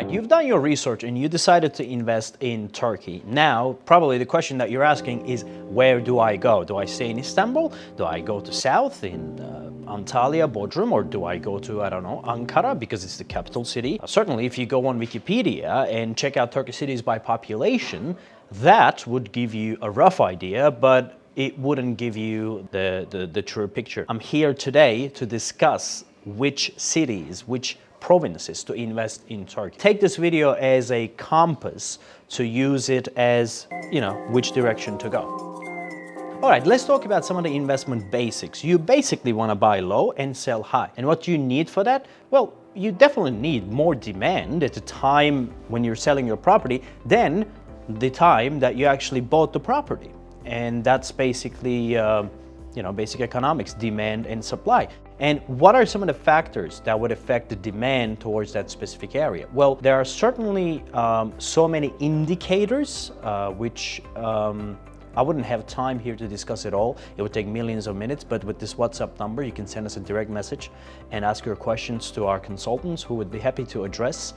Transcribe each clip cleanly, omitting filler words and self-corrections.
right, you've done your research and you decided to invest in Turkey. Now, probably the question that you're asking is, where do I go? Do I stay in Istanbul? Do I go to south in Antalya, Bodrum, or do I go to, I don't know, Ankara because it's the capital city? Certainly, if you go on Wikipedia and check out Turkish cities by population, that would give you a rough idea, but it wouldn't give you the true picture. I'm here today to discuss which cities, which provinces to invest in Turkey. Take this video as a compass to use it as, which direction to go. All right, let's talk about some of the investment basics. You basically want to buy low and sell high. And what do you need for that? Well, you definitely need more demand at the time when you're selling your property than the time that you actually bought the property. And that's basically, basic economics, demand and supply. And what are some of the factors that would affect the demand towards that specific area? Well, there are certainly so many indicators, which I wouldn't have time here to discuss it all. It would take millions of minutes, but with this WhatsApp number, you can send us a direct message and ask your questions to our consultants who would be happy to address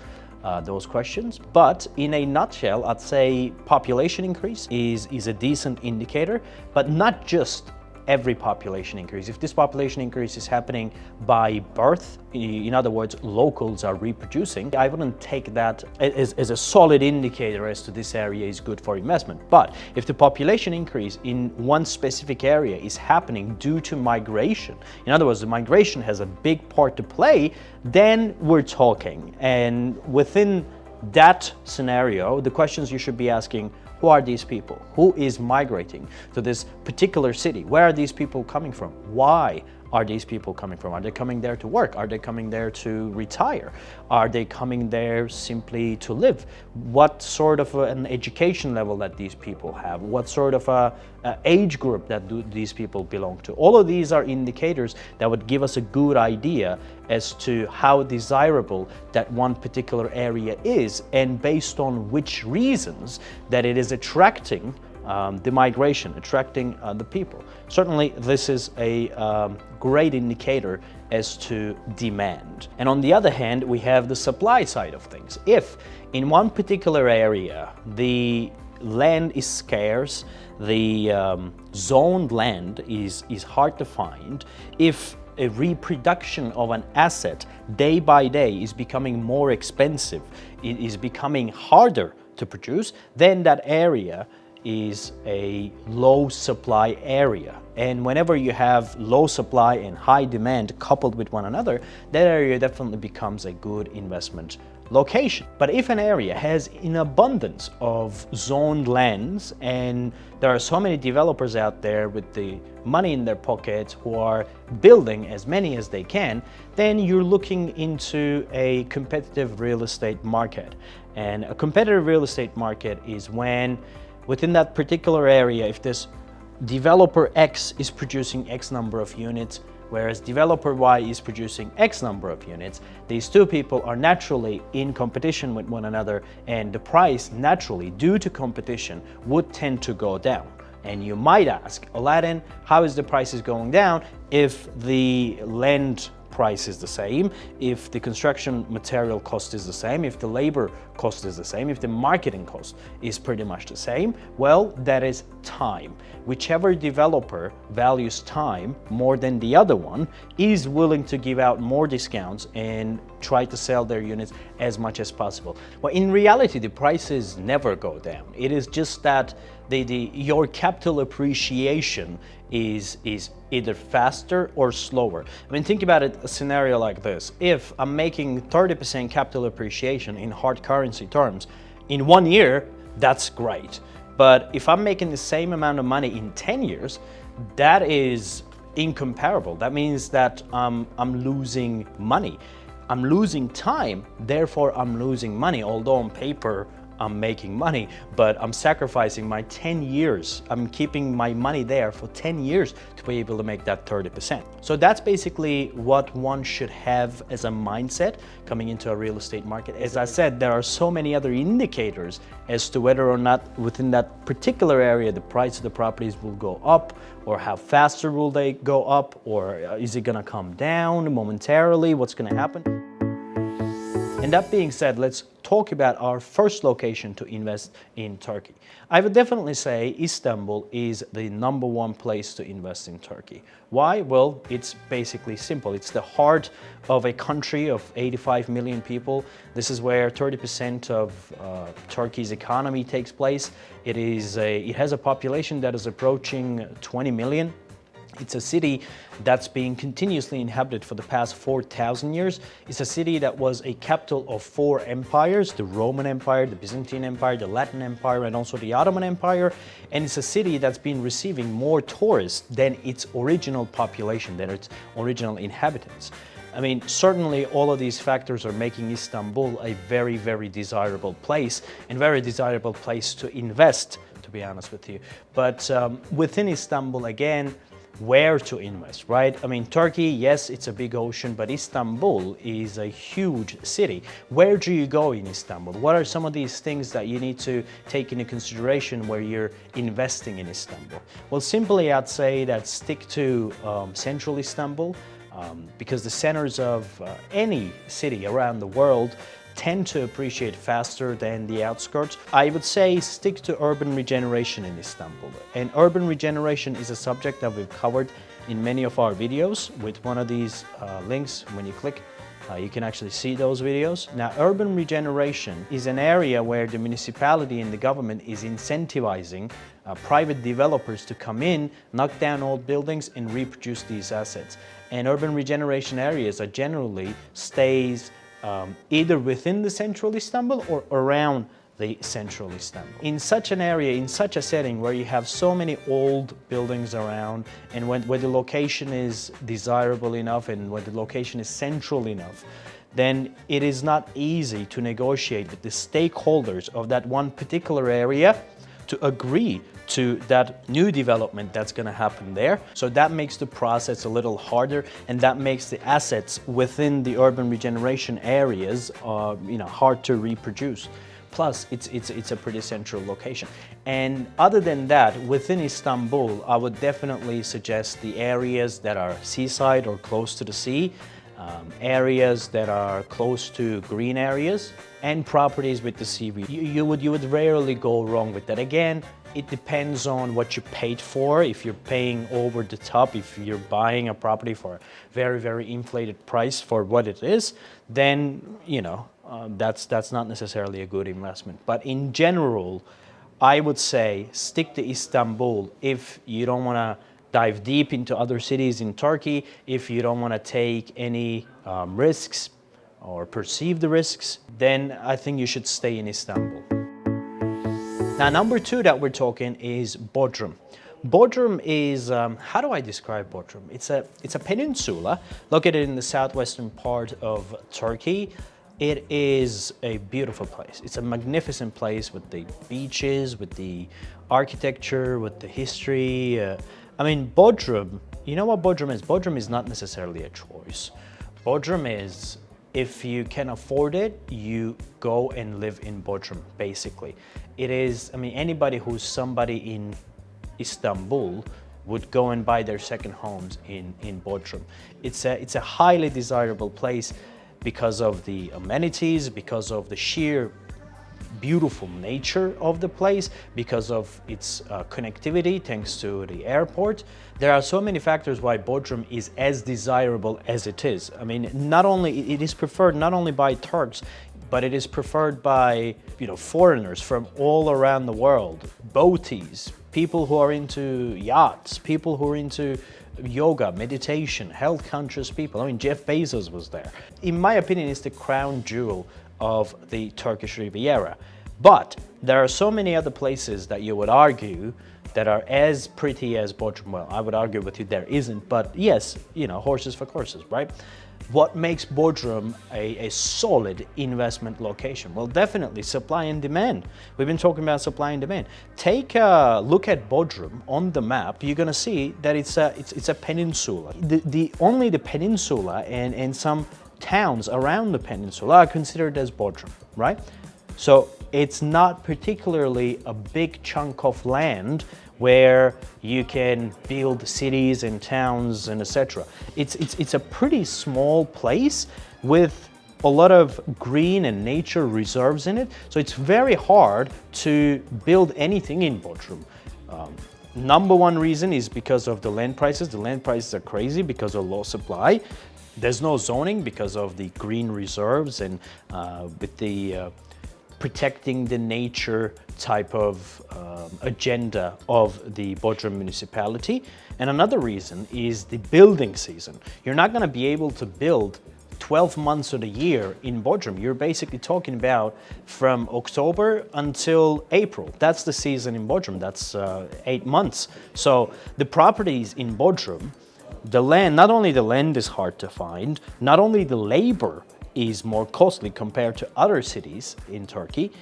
those questions. But in a nutshell, I'd say population increase is a decent indicator, but not just every population increase. If this population increase is happening by birth, in other words, locals are reproducing, I wouldn't take that as a solid indicator as to this area is good for investment. But if the population increase in one specific area is happening due to migration, in other words, the migration has a big part to play, then we're talking. And within that scenario, the questions you should be asking: who are these people? Who is migrating to this particular city? Where are these people coming from? Why are these people coming from? Are they coming there to work? Are they coming there to retire? Are they coming there simply to live? What sort of an education level that these people have? What sort of a age group that these people belong to? All of these are indicators that would give us a good idea as to how desirable that one particular area is, and based on which reasons that it is attracting the migration, attracting the people. Certainly, this is a great indicator as to demand. And on the other hand, we have the supply side of things. If in one particular area the land is scarce, the zoned land is hard to find, if a reproduction of an asset day by day is becoming more expensive, it is becoming harder to produce, then that area is a low supply area. And whenever you have low supply and high demand coupled with one another, that area definitely becomes a good investment location. But if an area has an abundance of zoned lands and there are so many developers out there with the money in their pockets who are building as many as they can, then you're looking into a competitive real estate market. And a competitive real estate market is when within that particular area, if this developer X is producing X number of units, whereas developer Y is producing X number of units, these two people are naturally in competition with one another, and the price naturally, due to competition, would tend to go down. And you might ask, Aladdin, how is the prices going down if the land price is the same, if the construction material cost is the same, if the labor cost is the same, if the marketing cost is pretty much the same? Well, that is time. Whichever developer values time more than the other one is willing to give out more discounts and try to sell their units as much as possible. Well, in reality, the prices never go down. It is just that your capital appreciation is either faster or slower. I mean, think about it, a scenario like this. If I'm making 30% capital appreciation in hard currency terms in 1 year, that's great. But if I'm making the same amount of money in 10 years, that is incomparable. That means that I'm losing money. I'm losing time, therefore I'm losing money. Although on paper I'm making money, but I'm sacrificing my 10 years. I'm keeping my money there for 10 years to be able to make that 30%. So that's basically what one should have as a mindset coming into a real estate market. As I said, there are so many other indicators as to whether or not within that particular area the price of the properties will go up, or how faster will they go up, or is it gonna come down momentarily, what's gonna happen. And that being said, let's talk about our first location to invest in Turkey, I would definitely say Istanbul is the number one place to invest in Turkey. Why? Well, it's basically simple. It's the heart of a country of 85 million people. This is where 30% of Turkey's economy takes place. It has a population that is approaching 20 million. It's a city that's been continuously inhabited for the past 4,000 years. It's a city that was a capital of 4 empires, the Roman Empire, the Byzantine Empire, the Latin Empire, and also the Ottoman Empire. And it's a city that's been receiving more tourists than its original population, than its original inhabitants. I mean, certainly all of these factors are making Istanbul a very, very desirable place, and very desirable place to invest, to be honest with you. But within Istanbul, again, where to invest, right? I mean, Turkey, yes, it's a big ocean, but Istanbul is a huge city. Where do you go in Istanbul? What are some of these things that you need to take into consideration where you're investing in Istanbul? Well, simply I'd say that stick to central Istanbul, because the centers of any city around the world tend to appreciate faster than the outskirts. I would say stick to urban regeneration in Istanbul. And urban regeneration is a subject that we've covered in many of our videos. With one of these links, when you click, you can actually see those videos. Now, urban regeneration is an area where the municipality and the government is incentivizing private developers to come in, knock down old buildings, and reproduce these assets. And urban regeneration areas are generally stays either within the central Istanbul or around the central Istanbul. In such an area, in such a setting where you have so many old buildings around, and where the location is desirable enough and where the location is central enough, then it is not easy to negotiate with the stakeholders of that one particular area to agree to that new development that's going to happen there. So that makes the process a little harder, and that makes the assets within the urban regeneration areas hard to reproduce. Plus, it's a pretty central location. And other than that, within Istanbul, I would definitely suggest the areas that are seaside or close to the sea, areas that are close to green areas, and properties with the sea view. You would rarely go wrong with that. Again, it depends on what you paid for. If you're paying over the top, if you're buying a property for a very, very inflated price for what it is, then that's not necessarily a good investment. But in general, I would say stick to Istanbul if you don't want to dive deep into other cities in Turkey, if you don't want to take any risks or perceive the risks, then I think you should stay in Istanbul. Now, number 2 that we're talking is Bodrum. Bodrum is, how do I describe Bodrum? It's a peninsula located in the southwestern part of Turkey. It is a beautiful place. It's a magnificent place with the beaches, with the architecture, with the history. I mean, Bodrum, you know what Bodrum is? Bodrum is not necessarily a choice. Bodrum is, if you can afford it, you go and live in Bodrum, basically. It is, I mean, anybody who's somebody in Istanbul would go and buy their second homes in Bodrum. It's a highly desirable place because of the amenities, because of the sheer beautiful nature of the place, because of its connectivity thanks to the airport. There are so many factors why Bodrum is as desirable as it is. I mean, it is preferred not only by Turks, but it is preferred by foreigners from all around the world, boaties, people who are into yachts, people who are into yoga, meditation, health conscious people. I mean, Jeff Bezos was there. In my opinion, it's the crown jewel of the Turkish Riviera. But there are so many other places that you would argue that are as pretty as Bodrum. Well, I would argue with you there isn't, but yes, horses for courses, right? What makes Bodrum a solid investment location? Well, definitely supply and demand. We've been talking about supply and demand. Take a look at Bodrum on the map. You're gonna see that it's a peninsula. Only the peninsula and some towns around the peninsula are considered as Bodrum, right? So it's not particularly a big chunk of land where you can build cities and towns and etc. It's a pretty small place with a lot of green and nature reserves in it, so it's very hard to build anything in Bodrum. Number one reason is because of the land prices. The land prices are crazy because of low supply. There's no zoning because of the green reserves and with the protecting the nature type of agenda of the Bodrum municipality. And another reason is the building season. You're not going to be able to build 12 months of the year in Bodrum. You're basically talking about from October until April. That's the season in Bodrum. That's 8 months. So the properties in Bodrum, the land, not only the land is hard to find, not only the labor is more costly compared to other cities in Turkey,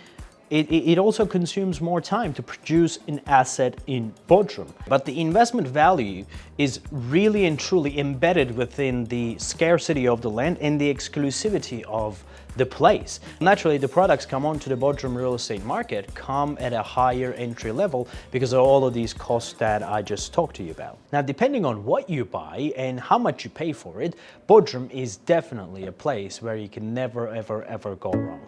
it also consumes more time to produce an asset in Bodrum. But the investment value is really and truly embedded within the scarcity of the land and the exclusivity of the place. Naturally, the products come onto the Bodrum real estate market come at a higher entry level because of all of these costs that I just talked to you about. Now, depending on what you buy and how much you pay for it, Bodrum is definitely a place where you can never, ever, ever go wrong.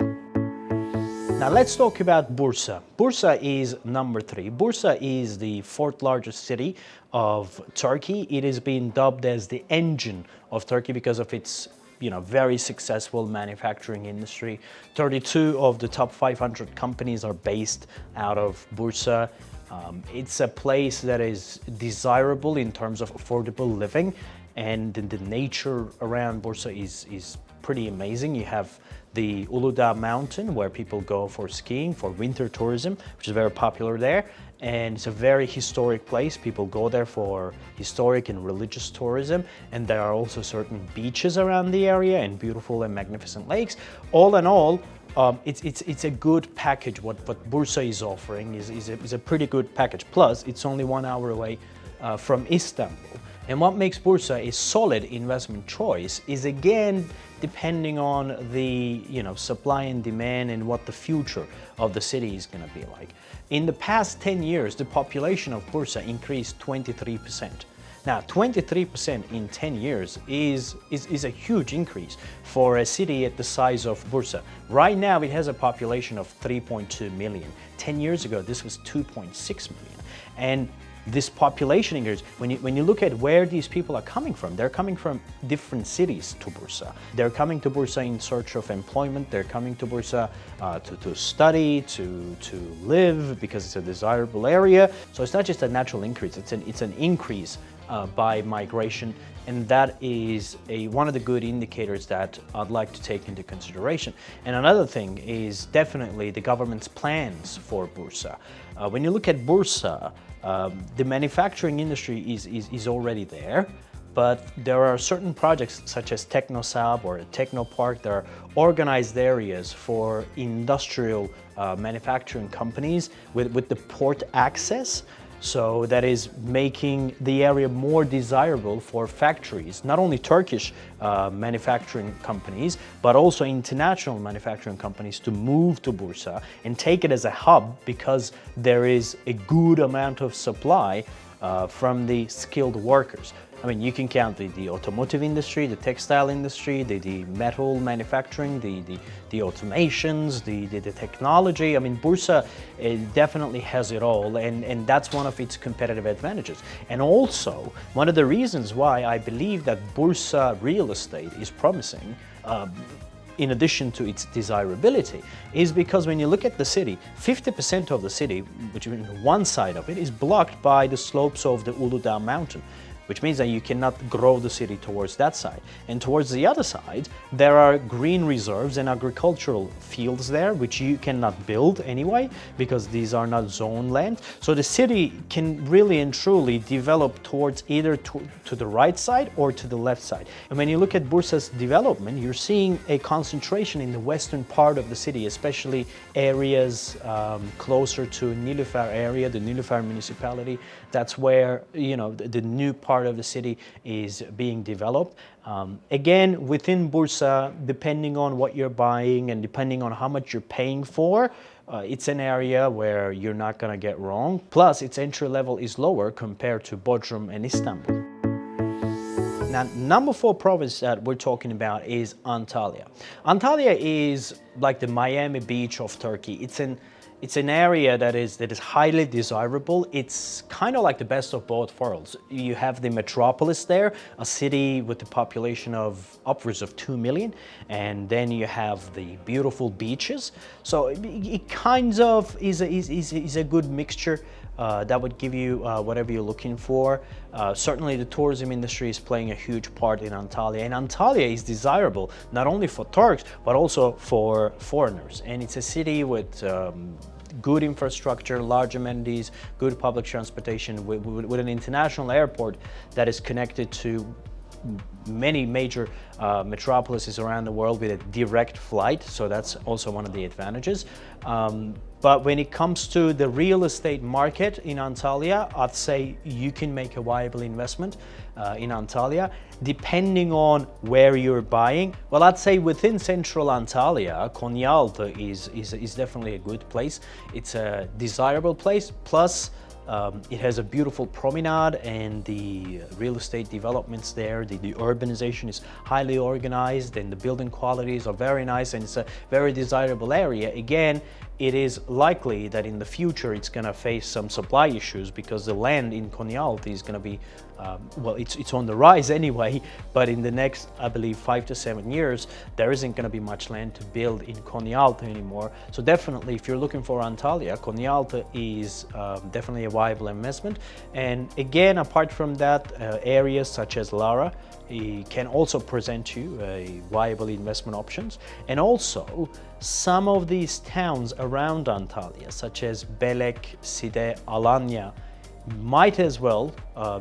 Now let's talk about Bursa. Bursa is number 3. Bursa is the 4th largest city of Turkey. It has been dubbed as the engine of Turkey because of its very successful manufacturing industry. 32 of the top 500 companies are based out of Bursa. It's a place that is desirable in terms of affordable living, and the nature around Bursa is pretty amazing. You have the Uludağ mountain where people go for skiing, for winter tourism, which is very popular there. And it's a very historic place. People go there for historic and religious tourism. And there are also certain beaches around the area and beautiful and magnificent lakes. All in all, it's a good package. What Bursa is offering is a pretty good package. Plus, it's only 1 hour away from Istanbul. And what makes Bursa a solid investment choice is, again, depending on the supply and demand and what the future of the city is going to be like. In the past 10 years, the population of Bursa increased 23%. Now, 23% in 10 years is a huge increase for a city at the size of Bursa. Right now, it has a population of 3.2 million. 10 years ago, this was 2.6 million. And this population increase, when you look at where these people are coming from, they're coming from different cities to Bursa. They're coming to Bursa in search of employment. They're coming to Bursa to study, to live, because it's a desirable area. So it's not just a natural increase, it's an increase by migration. And that is one of the good indicators that I'd like to take into consideration. And another thing is definitely the government's plans for Bursa. When you look at Bursa, the manufacturing industry is already there, but there are certain projects such as Technosab or a Technopark. There are organized areas for industrial manufacturing companies with the port access. So that is making the area more desirable for factories, not only Turkish manufacturing companies, but also international manufacturing companies to move to Bursa and take it as a hub because there is a good amount of supply from the skilled workers. I mean, you can count the automotive industry, the textile industry, the metal manufacturing, the automations, the technology. I mean, Bursa definitely has it all, and that's one of its competitive advantages. And also, one of the reasons why I believe that Bursa real estate is promising, in addition to its desirability, is because when you look at the city, 50% of the city, which means one side of it, is blocked by the slopes of the Uludağ mountain, which means that you cannot grow the city towards that side. And towards the other side, there are green reserves and agricultural fields there, which you cannot build anyway, because these are not zone land. So the city can really and truly develop towards either to the right side or to the left side. And when you look at Bursa's development, you're seeing a concentration in the western part of the city, especially areas closer to Nilüfer area, the Nilüfer municipality. That's where, the new part of the city is being developed. Again, within Bursa, depending on what you're buying and depending on how much you're paying for, it's an area where you're not going to get wrong. Plus, its entry level is lower compared to Bodrum and Istanbul. Now, number 4 province that we're talking about is Antalya. Antalya is like the Miami Beach of Turkey. It's an area that is highly desirable. It's kind of like the best of both worlds. You have the metropolis there, a city with a population of upwards of 2 million, and then you have the beautiful beaches. So it kind of is a good mixture that would give you whatever you're looking for. Certainly the tourism industry is playing a huge part in Antalya, and Antalya is desirable not only for Turks but also for foreigners. And it's a city with good infrastructure, large amenities, good public transportation, with an international airport that is connected to many major metropolises around the world with a direct flight, so that's also one of the advantages. But when it comes to the real estate market in Antalya, I'd say you can make a viable investment in Antalya, depending on where you're buying. Well, I'd say within central Antalya, Konyaaltı is definitely a good place. It's a desirable place, plus it has a beautiful promenade, and the real estate developments there, the urbanization is highly organized, and the building qualities are very nice, and it's a very desirable area. Again, it is likely that in the future it's going to face some supply issues because the land in Konyaaltı is going to be, well, it's on the rise anyway, but in the next, I believe, 5 to 7 years, there isn't going to be much land to build in Konyaaltı anymore. So definitely, if you're looking for Antalya, Konyaaltı is definitely a viable investment. And again, apart from that, areas such as Lara can also present you viable investment options. And also, some of these towns around Antalya, such as Belek, Side, Alanya, might as well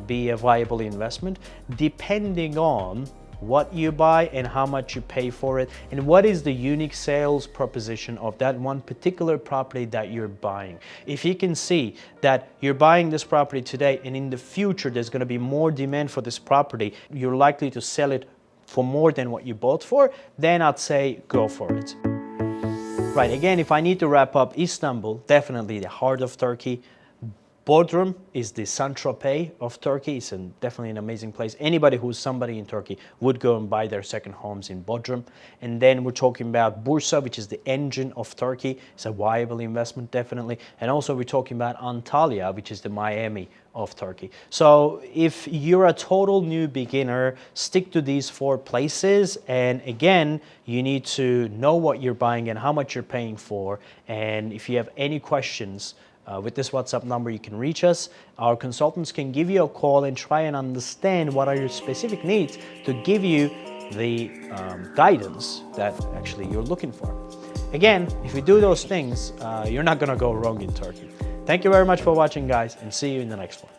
be a viable investment, depending on what you buy and how much you pay for it, and what is the unique sales proposition of that one particular property that you're buying. If you can see that you're buying this property today and in the future there's going to be more demand for this property, you're likely to sell it for more than what you bought for, then I'd say go for it. Right, again, if I need to wrap up, Istanbul, definitely the heart of Turkey. Bodrum is the Saint-Tropez of Turkey. It's definitely an amazing place. Anybody who's somebody in Turkey would go and buy their second homes in Bodrum. And then we're talking about Bursa, which is the engine of Turkey. It's a viable investment, definitely. And also we're talking about Antalya, which is the Miami of Turkey. So if you're a total new beginner, stick to these 4 places. And again, you need to know what you're buying and how much you're paying for. And if you have any questions, with this WhatsApp number, you can reach us. Our consultants can give you a call and try and understand what are your specific needs to give you the guidance that actually you're looking for. Again, if you do those things, you're not going to go wrong in Turkey. Thank you very much for watching, guys, and see you in the next one.